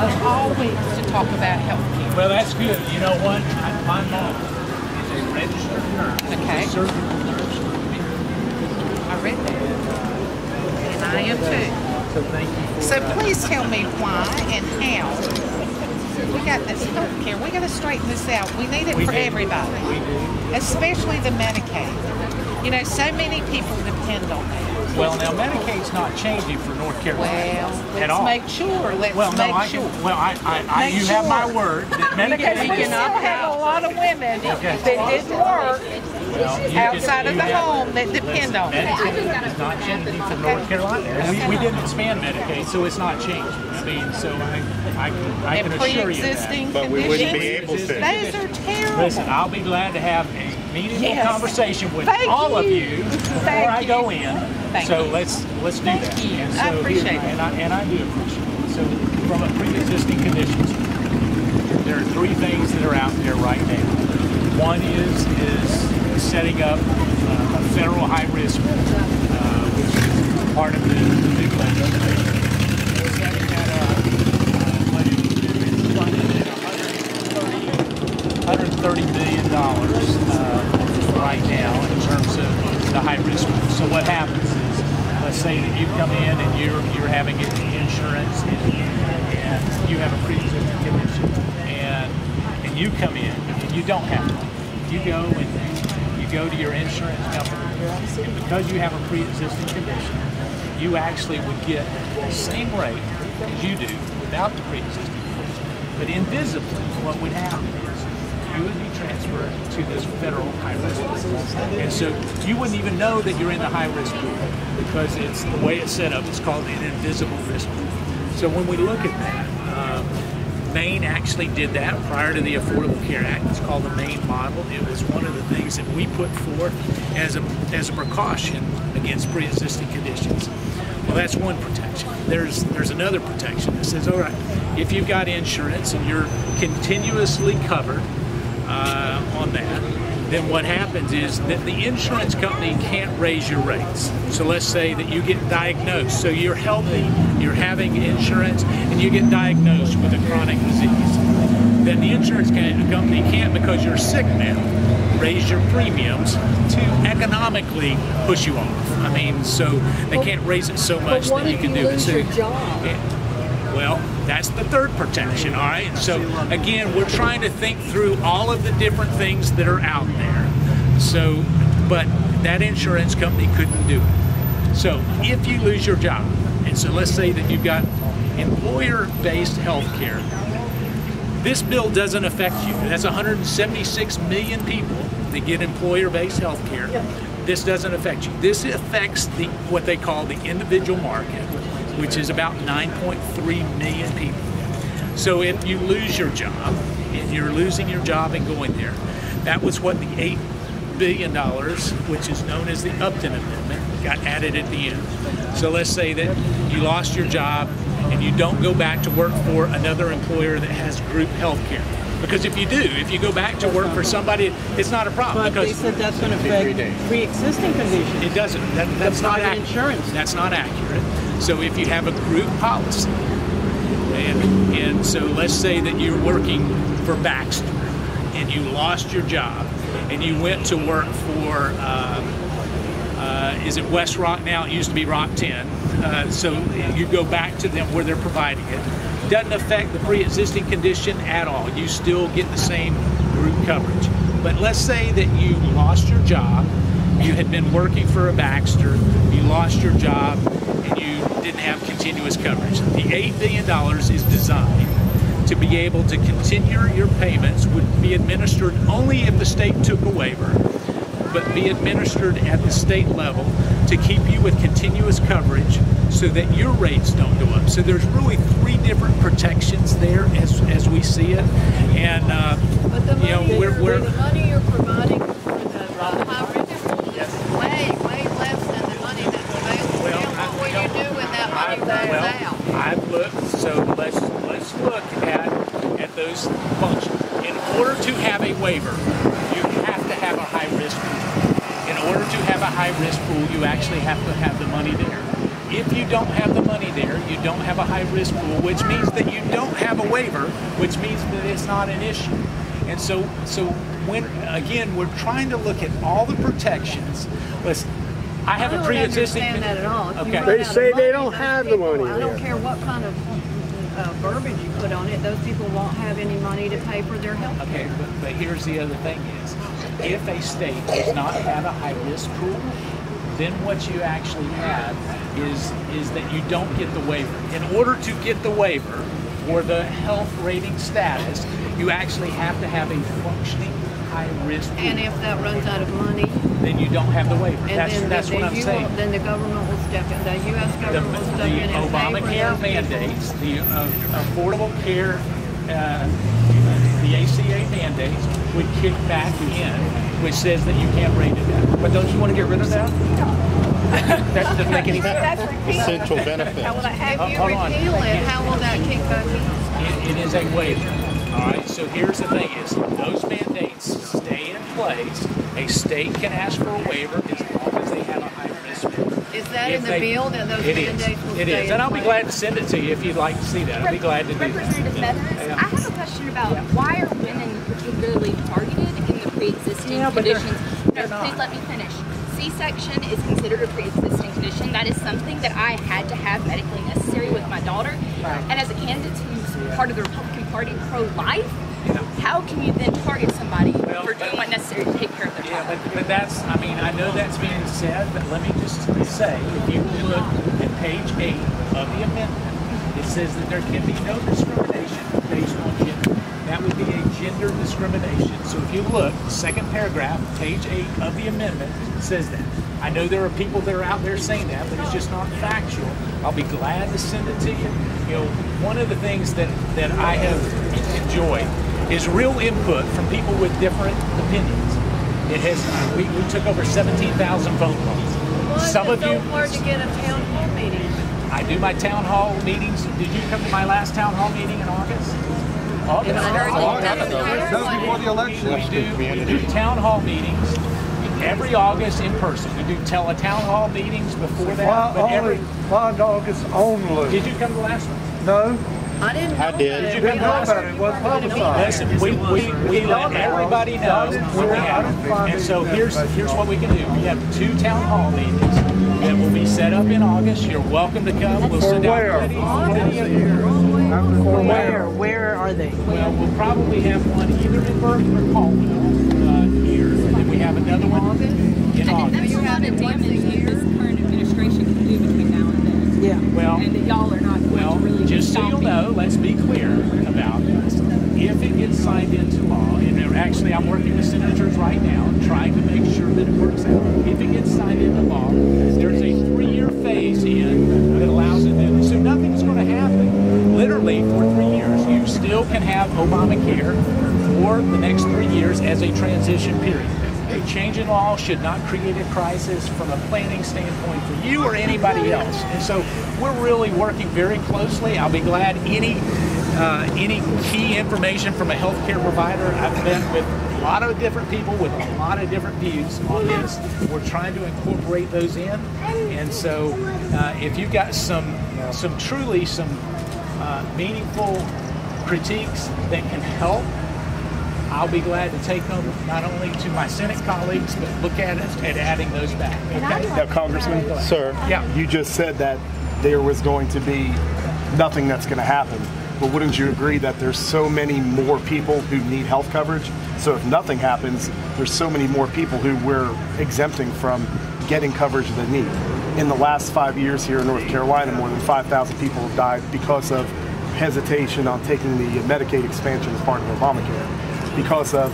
of all weeks to talk about health care. Well, that's good. You know what? My mom is a registered nurse. Okay. A surgical nurse. I read that. And I am too. So thank you for, so please tell me why and how. We got this health care. We got to straighten this out. We need it for everybody. We do. Especially the Medicaid. You know, so many people depend on that. Well, now Medicaid's not changing for North Carolina at all. Let's make sure. Let's make sure. You have my word that Medicaid we have a lot of women that didn't work outside of the home that depend on it. Medicaid is not changing for North Carolina. We didn't expand Medicaid, so it's not changing. I mean, so I can assure you that. But we wouldn't be able to. Those are terrible. Listen, I'll be glad to have a meaningful conversation with all of you before I go in. So let's do that. And so I appreciate it. And I do appreciate it. So from a pre-existing conditions, there are three things that are out there right now. One is setting up a federal high risk, which is part of the new legislation. Setting that up, what it will do is fund it at $130 million right now in terms of the high risk. So what happens is, let's say that you come in and you're having insurance and you have a pre-existing condition and you come in and you don't have one. You go to your insurance company and because you have a pre-existing condition, you actually would get the same rate as you do without the pre-existing condition. But invisibly, what would happen is you would be transferred to this federal high-risk pool. And so you wouldn't even know that you're in the high-risk pool because it's the way it's set up. It's called an invisible risk pool. So when we look at that, Maine actually did that prior to the Affordable Care Act. It's called the Maine model. It was one of the things that we put forth as a precaution against pre-existing conditions. Well, that's one protection. There's another protection that says, all right, if you've got insurance and you're continuously covered on that, then what happens is that the insurance company can't raise your rates. So let's say that you get diagnosed. So you're healthy, you're having insurance, and you get diagnosed with a chronic disease. Then the insurance company can't, because you're sick now, raise your premiums to economically push you off. I mean, so they can't raise it so much that you can do it. So, well, that's the third protection, all right? So again, we're trying to think through all of the different things that are out there. So, but that insurance company couldn't do it. So if you lose your job, and so let's say that you've got employer-based health care, this bill doesn't affect you. That's 176 million people that get employer-based health care. This doesn't affect you. This affects what they call the individual market, which is about 9.3 million people. So if you lose your job, and you're losing your job and going there, that was what the $8 billion, which is known as the Upton Amendment, got added at the end. So let's say that you lost your job and you don't go back to work for another employer that has group health care. Because if you do, if you go back to work for somebody, it's not a problem. But because they said that's going to affect pre-existing conditions. It doesn't. That's not accurate. Insurance. That's not accurate. So if you have a group policy, and so let's say that you're working for Baxter, and you lost your job, and you went to work for, is it West Rock now? It used to be Rock 10. So you go back to them where they're providing it. Doesn't affect the pre-existing condition at all. You still get the same group coverage. But let's say that you lost your job, you had been working for a Baxter, you lost your job, and you didn't have continuous coverage. The $8 billion is designed to be able to continue your payments, would be administered only if the state took a waiver, but be administered at the state level to keep you with continuous coverage so that your rates don't go up. So there's really three different protections there as we see it. And but the money, we're the money you're providing for the high risk is way less than the money that's available. What will you do when that money runs out? I've looked, so let's look at those functions. In order to have a waiver, you have to have a high risk pool. In order to have a high risk pool, you actually have to have the money there. if you don't have the money there, you don't have a high-risk pool, which means that you don't have a waiver, which means that it's not an issue. And so when, again, we're trying to look at all the protections. Listen, I have a pre-existing. I don't understand that at all. Okay. They say they don't have the money I don't there. care what kind of verbiage you put on it. Those people won't have any money to pay for their health care. Okay, but here's the other thing is, if a state does not have a high-risk pool, then what you actually have is that you don't get the waiver. In order to get the waiver for the health rating status, you actually have to have a functioning high-risk pool. And if that runs out of money, then you don't have the waiver. and That's what I'm saying. Then the government will step in. The U.S. government will step in and pay for Obamacare those mandates, the Affordable Care, the ACA mandates would kick back in, which says that you can't rate it out. But don't you want to get rid of that? That doesn't make any sense. That's repeal. Essential benefits. How will that, if you Hold on. repeal it, how will that kick back in? It is a waiver. All right. So here's the thing: is those mandates stay in place. A state can ask for a waiver as long as they have a high risk. Is that in the bill that those mandates will It stay is, in and I'll be place? glad to send it to you if you'd like to see that. I'll be glad to do that. Representative Meadows, I have a question about why are women particularly targeted in the pre-existing conditions? No, please let me finish. C-section is considered a pre-existing condition. That is something that I had to have medically necessary with my daughter. And as a candidate who's part of the Republican Party pro-life, how can you then target somebody for doing what's necessary to take care of their child? Yeah, but that's, I mean, I know that's being said, but let me just say, if you look at page 8 of the amendment, it says that there can be no discrimination based on gender. That would be a gender discrimination. So if you look, second paragraph, page 8 of the amendment says that. I know there are people that are out there saying that, but it's just not factual. I'll be glad to send it to you. You know, one of the things that I have enjoyed is real input from people with different opinions. It has, we took over 17,000 phone calls. Why Some is of it so you, hard to get a town hall meeting? I do my town hall meetings. Did you come to my last town hall meeting in August? August. That was before the election. We do town hall meetings every August in person. We do town hall meetings before that. Why August only? Did you come to the last one? No. I didn't I know did. that. Did you come to the last Nobody one? was publicized. Listen, we let everybody know when we have them. And so here's what we can do. We have 2 town hall meetings that will be set up in August. You're welcome to come. We'll sit down with Where are they? Well, we'll probably have one either in Burton or Caldwell here. And then we have another one in August. That's a lot of damage that this current administration can do between now and then. Yeah. Well, And that y'all are not going to really just so stop you'll it. know, let's be clear about this. If it gets signed into law, and actually I'm working with senators right now, trying to make sure that it works out. If it gets signed into law, there's a 3-year phase in that allows it to. So nothing's going to happen. Literally for 3 years, you still can have Obamacare for the next 3 years as a transition period. A change in law should not create a crisis from a planning standpoint for you or anybody else. And so we're really working very closely. I'll be glad any key information from a healthcare provider. I've met with a lot of different people with a lot of different views on this. We're trying to incorporate those in. And so if you've got some truly meaningful critiques that can help, I'll be glad to take them not only to my Senate colleagues, but look at it at adding those back. Okay? Now, Congressman, Sir. Yeah. you just said that there was going to be nothing that's going to happen. But wouldn't you agree that there's so many more people who need health coverage? So if nothing happens, there's so many more people who we're exempting from getting coverage they need. In the last 5 years here in North Carolina, more than 5,000 people have died because of hesitation on taking the Medicaid expansion as part of Obamacare. Because of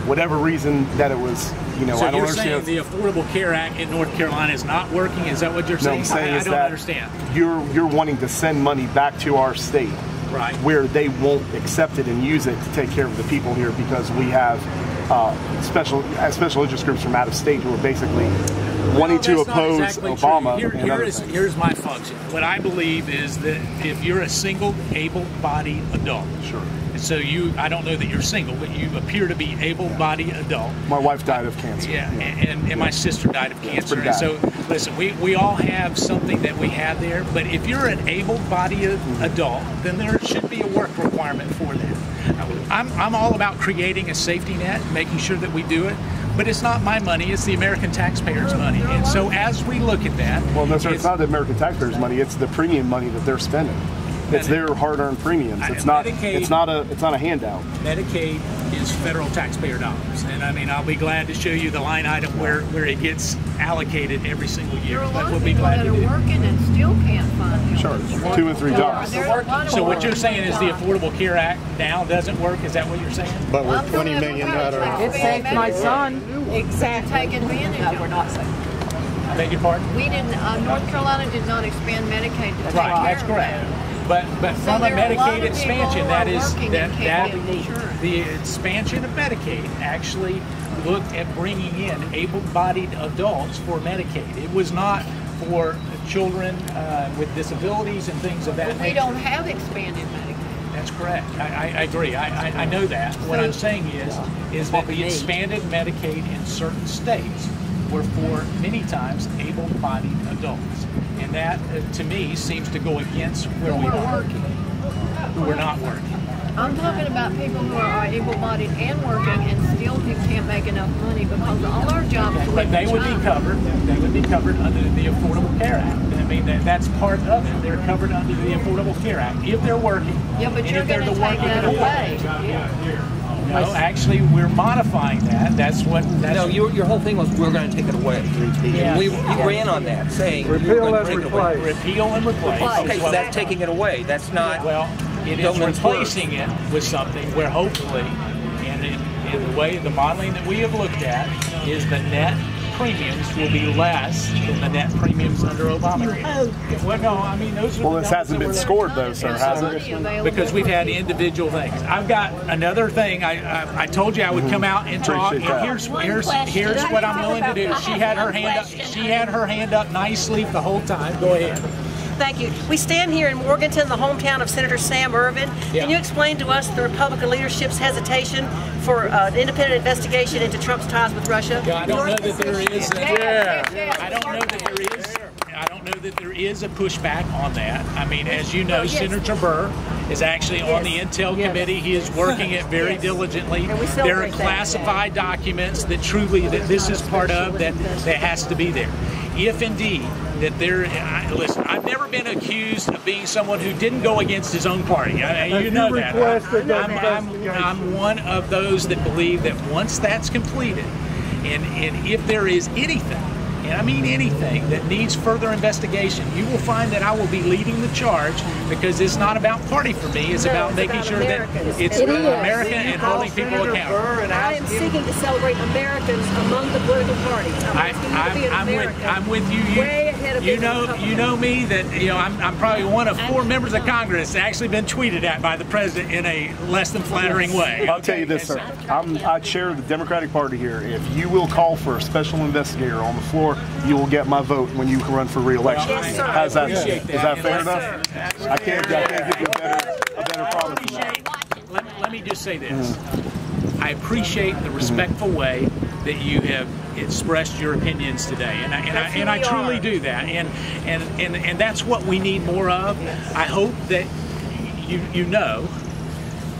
whatever reason that it was, So I don't you're understand. saying the Affordable Care Act in North Carolina is not working? Is that what you're No, saying? I'm saying I is don't that understand. You're wanting to send money back to our state, Right. where they won't accept it and use it to take care of the people here because we have special interest groups from out of state who are basically wanting to That's not oppose exactly Obama. true. and other things. Here's my function. What I believe is that if you're a single able-bodied adult, Sure. So I don't know that you're single, but you appear to be able-bodied adult. My wife died of cancer. Yeah, and my sister died of cancer. And so, listen, we all have something that we have there, but if you're an able-bodied adult, then there should be a work requirement for that. I'm all about creating a safety net, making sure that we do it, but it's not my money, it's the American taxpayers' money. And so as we look at that... Well, no, sir, it's not the American taxpayers' money, it's the premium money that they're spending. It's their hard-earned premiums. It's not a handout. Medicaid is federal taxpayer dollars, and I mean, I'll be glad to show you the line item where it gets allocated every single year. But we'll be glad to do. There are working and still can't find help. Sure, 2 and 3 jobs. So what you're saying is the Affordable Care Act now doesn't work? Is that what you're saying? But we're $20 million better. It saved my son. Exactly. Take advantage of it. We're not saying. I beg your pardon? We didn't. North Carolina did not expand Medicaid to take care Right, that's of correct. that. But from a there are a lot Medicaid of expansion, people that who are is working that and can't get insurance. the expansion of Medicaid actually looked at bringing in able-bodied adults for Medicaid. It was not for children with disabilities and things of that nature. We don't have expanded Medicaid. That's correct. I agree. I know that. What I'm saying is that the expanded Medicaid in certain states were for many times able-bodied adults. And that, to me, seems to go against where we are. Who are not working. I'm talking about people who are able-bodied and working and still can't make enough money because all our jobs. But they would be covered. They would be covered under the Affordable Care Act. I mean, that's part of it. They're covered under the Affordable Care Act if they're working. Yeah, but you're going to take that away. No, actually, we're modifying that. No, your whole thing was we're going to take it away. Yeah. You ran on that, saying Repeal and replace. Repeal and replace. Okay, so that's taking it away. That's not. Well, it is replacing it with something where hopefully, and in the way the modeling that we have looked at, is the net premiums will be less than the net premiums under Obamacare. Well, no, I mean those are. Well, this hasn't been scored though, sir, has it? Because we've had individual things. I've got another thing. I told you I would come out and talk. And here's what I'm willing to do. She had her hand up. She had her hand up nicely the whole time. Go ahead. Thank you. We stand here in Morganton, the hometown of Senator Sam Ervin. Yeah. Can you explain to us the Republican leadership's hesitation for an independent investigation into Trump's ties with Russia? Yeah, I don't know that there is. I don't know that there is. I don't know that there is a pushback on that. I mean, as you know, Senator Burr is actually on the Intel Committee. He is working it very diligently. There are classified documents that truly that this is part of that has to be there. If indeed that listen, I've never been accused of being someone who didn't go against his own party. You know that. I'm one of those that believe that once that's completed, and if there is anything, and I mean anything, that needs further investigation, you will find that I will be leading the charge because it's not about party for me. It's about making sure that it's American and holding people accountable. I am seeking to celebrate Americans among the political parties. I'm with you. You know me that I'm probably one of 4 members of Congress that's actually been tweeted at by the president in a less than flattering way. I'll tell you this, sir. I chair the Democratic Party here. If you will call for a special investigator on the floor, you will get my vote when you run for re-election. How's that? Is that fair enough? I can't give you a better promise than that. Let me just say this. I appreciate the respectful way that you have expressed your opinions today, and I truly do that, and that's what we need more of. I hope that you know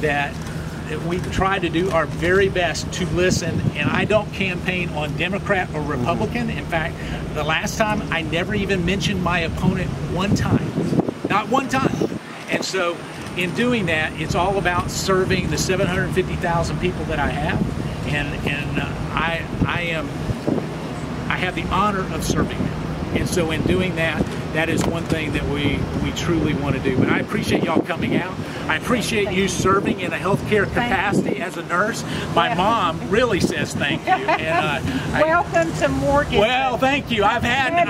that we try to do our very best to listen, and I don't campaign on Democrat or Republican. In fact, the last time I never even mentioned my opponent one time, not one time. And so in doing that, it's all about serving the 750,000 people that I have, and I have the honor of serving them. And so in doing that, that is one thing that we truly want to do. But I appreciate y'all coming out. I appreciate you serving in a healthcare capacity as a nurse. My mom really says thank you. And Welcome to Morganton. Well, thank you. I've had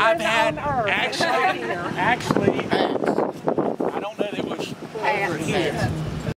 actually I don't know that it was over here.